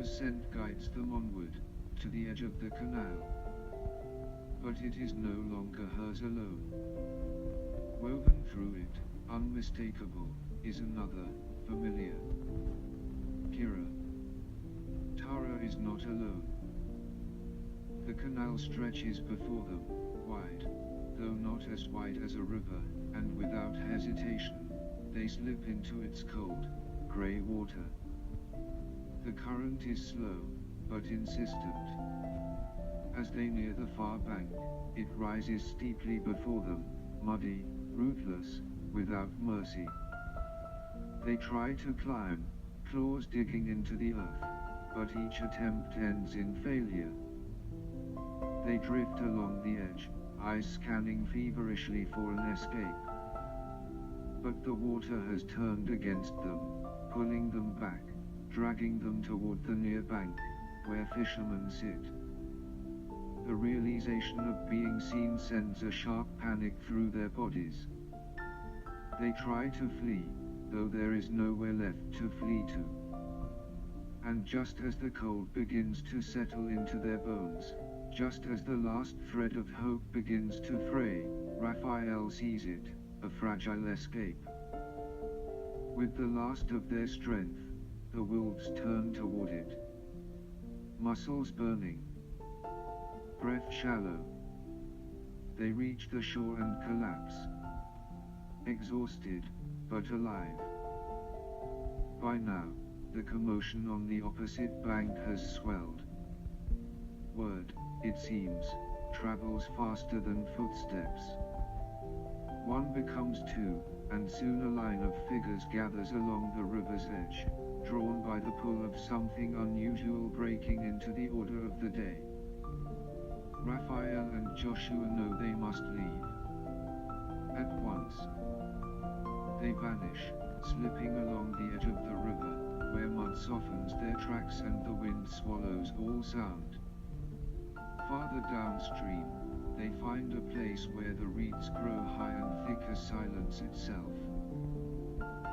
scent guides them onward, to the edge of the canal. But it is no longer hers alone. Woven through it, unmistakable, is another, familiar. Kyra. Tara is not alone. The canal stretches before them, wide, though not as wide as a river, and without hesitation, they slip into its cold, grey water. The current is slow, but insistent. As they near the far bank, it rises steeply before them, muddy, ruthless, without mercy. They try to climb, claws digging into the earth, but each attempt ends in failure. They drift along the edge, eyes scanning feverishly for an escape. But the water has turned against them, pulling them back, dragging them toward the near bank, where fishermen sit. The realization of being seen sends a sharp panic through their bodies. They try to flee, though there is nowhere left to flee to. And just as the cold begins to settle into their bones, just as the last thread of hope begins to fray, Rafael sees it, a fragile escape. With the last of their strength, the wolves turn toward it. Muscles burning, breath shallow. They reach the shore and collapse. Exhausted, but alive. By now, the commotion on the opposite bank has swelled. Word, it seems, travels faster than footsteps. One becomes two, and soon a line of figures gathers along the river's edge, drawn by the pull of something unusual breaking into the order of the day. Rafael and Joshua know they must leave. At once, they vanish, slipping along the edge of the river, where mud softens their tracks and the wind swallows all sound. Farther downstream, they find a place where the reeds grow high and thick as silence itself.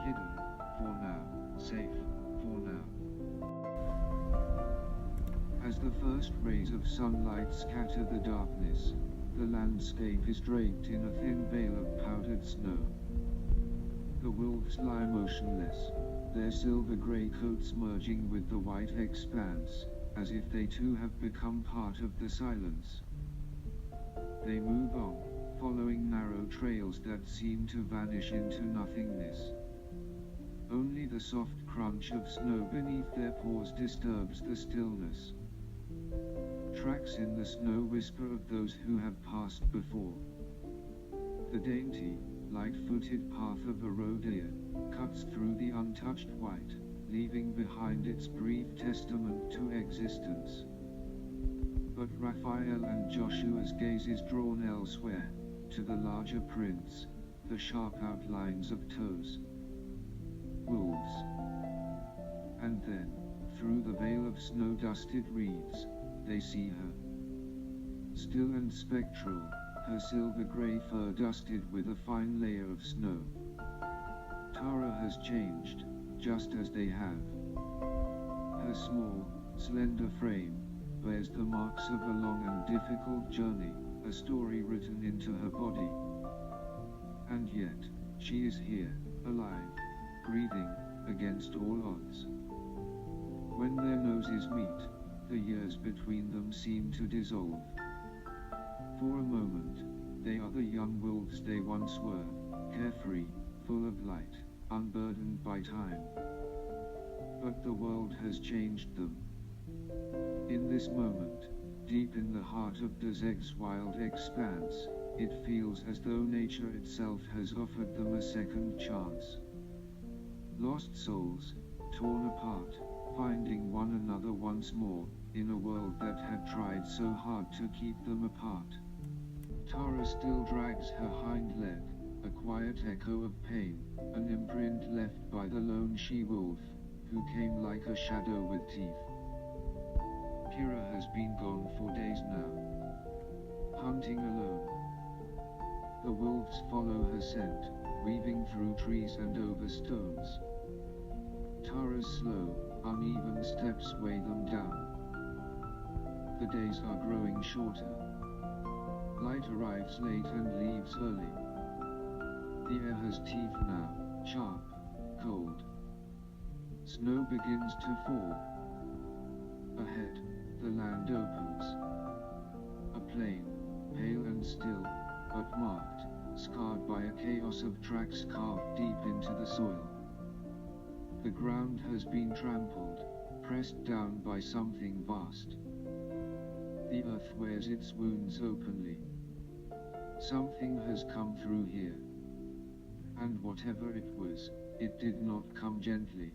Hidden, for now, safe, for now. As the first rays of sunlight scatter the darkness, the landscape is draped in a thin veil of powdered snow. The wolves lie motionless, their silver-grey coats merging with the white expanse, as if they too have become part of the silence. They move on, following narrow trails that seem to vanish into nothingness. Only the soft crunch of snow beneath their paws disturbs the stillness. Tracks in the snow whisper of those who have passed before. The dainty, light-footed path of a roe deer cuts through the untouched white, leaving behind its brief testament to existence. But Rafael and Joshua's gaze is drawn elsewhere, to the larger prints, the sharp outlines of toes. Wolves. And then, through the veil of snow-dusted reeds, they see her. Still and spectral, her silver-grey fur dusted with a fine layer of snow. Tara has changed, just as they have. Her small, slender frame bears the marks of a long and difficult journey, a story written into her body. And yet, she is here, alive, breathing, against all odds. When their noses meet, the years between them seem to dissolve. For a moment, they are the young wolves they once were, carefree, full of light, unburdened by time. But the world has changed them. In this moment, deep in the heart of the Zegge's wild expanse, it feels as though nature itself has offered them a second chance. Lost souls, torn apart, finding one another once more, in a world that had tried so hard to keep them apart. Tara still drags her hind leg, a quiet echo of pain, an imprint left by the lone she-wolf, who came like a shadow with teeth. Kyra has been gone for days now, hunting alone. The wolves follow her scent, weaving through trees and over stones. Tara's slow, Uneven steps weigh them down. The days are growing shorter. Light arrives late and leaves early. The air has teeth now, sharp, cold. Snow begins to fall. Ahead, the land opens. A plain, pale and still, but marked, scarred by a chaos of tracks carved deep into the soil. The ground has been trampled, pressed down by something vast. The earth wears its wounds openly. Something has come through here. And whatever it was, it did not come gently.